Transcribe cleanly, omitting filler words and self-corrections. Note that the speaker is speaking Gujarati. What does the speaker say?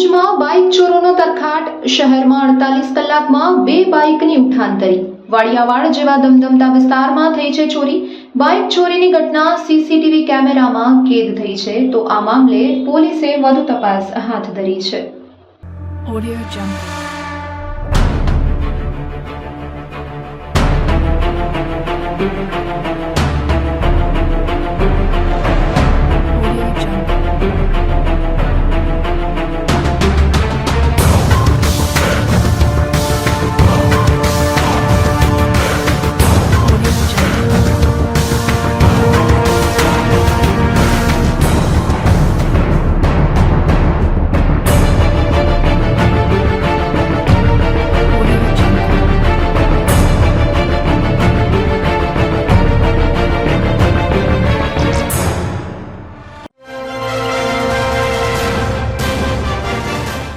ભુજમાં બાઇક ચોરોનો તરખાટ. શહેરમાં 48 કલાકમાં 2 બાઇકની ઉઠાંતરી. વાડિયાવાડ જેવા ધમધમતા વિસ્તારમાં થઈ છે ચોરી. બાઇક ચોરીની ઘટના સીસીટીવી કેમેરામાં કેદ થઈ છે, તો આ મામલે પોલીસે વધુ તપાસ હાથ ધરી છે. Audio Jungle.